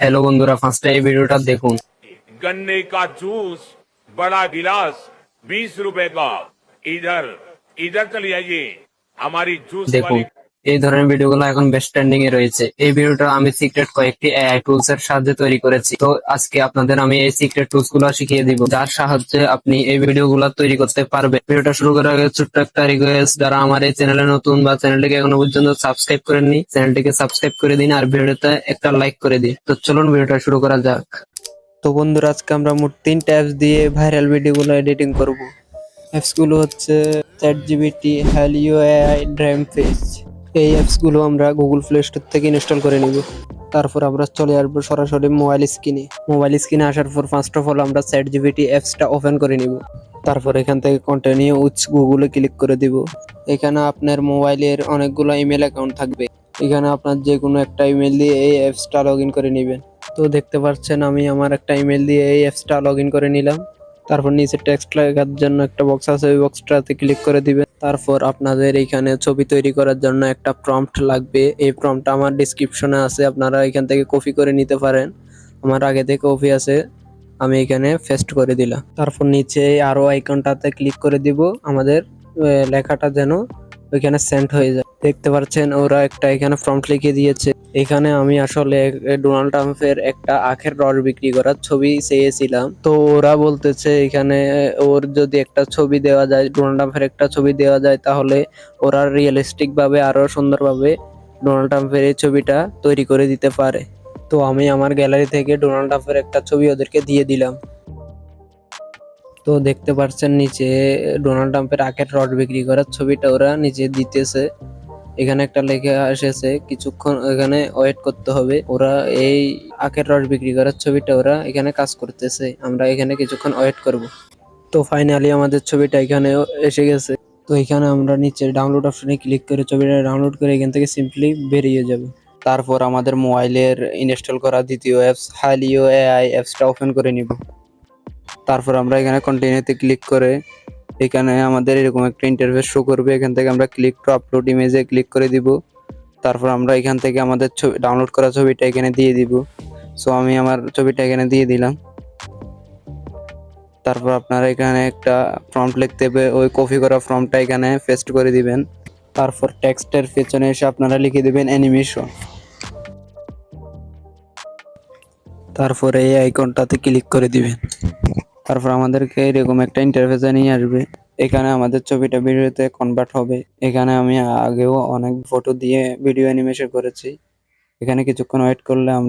Hello বন্ধুরা, ফার্স্টে এই ভিডিওটা দেখুন। गन्ने का जूस बड़ा गिलास 20 रुपए का। इधर इधर चलिए आइए हमारी जूस দেখুন वाली। এই ধরনের ভিডিওগুলো এখন বেস্ট ট্রেন্ডিং এ রয়েছে। এই ভিডিওটা আমি সিক্রেট কয়েকটি এআই টুলস এর সাহায্যে তৈরি করেছি। তো আজকে আপনাদের আমি এই সিক্রেট টুলস গুলো শিখিয়ে দিব, যার সাহায্যে আপনি এই ভিডিওগুলো তৈরি করতে পারবেন। ভিডিওটা শুরু করার আগে ছোট্ট একটা রিকোয়েস্ট, যারা আমার এই চ্যানেলে নতুন বা চ্যানেলটিকে এখনো পর্যন্ত সাবস্ক্রাইব করেননি, চ্যানেলটিকে সাবস্ক্রাইব করে দিন আর ভিডিওতে একটা লাইক করে দিন। তো চলুন ভিডিওটা শুরু করা যাক। তো বন্ধুরা, আজকে আমরা মোট 3টা অ্যাপস দিয়ে ভাইরাল ভিডিওগুলো এডিটিং করব। অ্যাপস গুলো হচ্ছে চ্যাটজিপিটি, হ্যালিও এআই, ড্রামফিশ। এই অ্যাপস গুলো আমরা গুগল প্লে স্টোর থেকে ইনস্টল করে নিব। তারপর আমরা চলে আসবো সরাসরি মোবাইল স্ক্রিনে আসার পর ফার্স্ট অফ অল আমরা চ্যাটজিপিটি অ্যাপসটা ওপেন করে নিব। তারপর এখান থেকে কন্টিনিউ উইথ গুগলে ক্লিক করে দিব। এখানে আপনার মোবাইলের অনেকগুলো ইমেল অ্যাকাউন্ট থাকবে। এখানে আপনার যে কোনো একটা ইমেল দিয়ে এই অ্যাপসটা লগ ইন করে নেবেন। তো দেখতে পাচ্ছেন আমি আমার একটা ইমেল দিয়ে এই অ্যাপসটা লগ ইন করে নিলাম। তারপর নিচে টেক্সট লেখার জন্য একটা বক্স আছে, ওই বক্সটাতে ক্লিক করে দিবেন। তারপর আপনাদের এইখানে ছবি তৈরি করার জন্য একটা প্রম্পট লাগবে। এই প্রম্পটটা আমার ডেসক্রিপশনে আছে, আপনারা এখান থেকে কপি করে নিতে পারেন। আমার আগে থেকে কপি আছে, আমি এখানে পেস্ট করে দিলাম। তারপর নিচে আরো আইকনটাতে ক্লিক করে দিব, আমাদের লেখাটা যেন ওইখানে সেন্ড হয়ে যায়। দেখতে পাচ্ছেন ওরা একটা এখানে প্রম্পট লিখে দিয়েছে। এখানে আমি আসলে ডোনাল্ড ট্রাম্পের একটা আখের রস বিক্রি করার ছবি চেয়েছিলাম। তো ওরা বলতেছে এখানে ওর যদি একটা ছবি দেওয়া যায়, ডোনাল্ড ট্রাম্পের একটা ছবি দেওয়া যায়, তাহলে ওরা রিয়েলিস্টিক ভাবে আরো সুন্দরভাবে ডোনাল্ড ট্রাম্পের এই ছবিটা তৈরি করে দিতে পারে। তো আমি আমার গ্যালারি থেকে ডোনাল্ড ট্রাম্পের একটা ছবি ওদেরকে দিয়ে দিলাম। তো দেখতে পাচ্ছেন নিচে ডোনাল্ড ট্রাম্পের আখের রড বিক্রি করার ছবিটা ওরা নিচে দিতেছে। এখানে একটা লেখা এসেছে কিছুক্ষণ এখানে ওয়েট করতে হবে। ওরা এই আখের রস বিক্রি করার ছবিটা ওরা এখানে কাজ করতেছে, আমরা এখানে কিছুক্ষণ ওয়েট করব। তো ফাইনালি আমাদের ছবিটা এখানে এসে গেছে। তো এখানে আমরা নিচে ডাউনলোড অপশনে ক্লিক করে ছবিটা ডাউনলোড করে এখান থেকে সিম্পলি বেরিয়ে যাব। তারপর আমাদের মোবাইলের ইনস্টল করা দ্বিতীয় অ্যাপস হ্যালিও এআই অ্যাপসটা ওপেন করে নিব। তারপর আমরা এখানে কন্টিনিউতে ক্লিক করে এখানে আমাদের এরকম একটা ইন্টারফেস শো করবে। এখান থেকে আমরা ক্লিক টু আপলোড ইমেজে ক্লিক করে দিব। তারপর আমরা এখান থেকে আমাদের ছবি ডাউনলোড করা ছবিটা এখানে দিয়ে দিব। সো আমি আমার ছবিটা এখানে দিয়ে দিলাম। তারপর আপনারা এখানে একটা প্রম্পট লিখতে হবে, ওই কপি করা প্রম্পটটা এখানে পেস্ট করে দিবেন। তারপর টেক্সটের পেছনে এসে আপনারা লিখে দিবেন অ্যানিমেশন। তারপরে এই আইকনটাতে ক্লিক করে দিবেন। তারপর আমাদেরকে এরকম একটা ইন্টারফেসে নিয়ে আসবে। এখানে আমাদের ছবিটা ভিডিওতে কনভার্ট হবে। এখানে আমি আগেও অনেক ফটো দিয়ে ভিডিও অ্যানিমেশন করেছি। এখানে কিছুক্ষণ ওয়েট করলে আমরা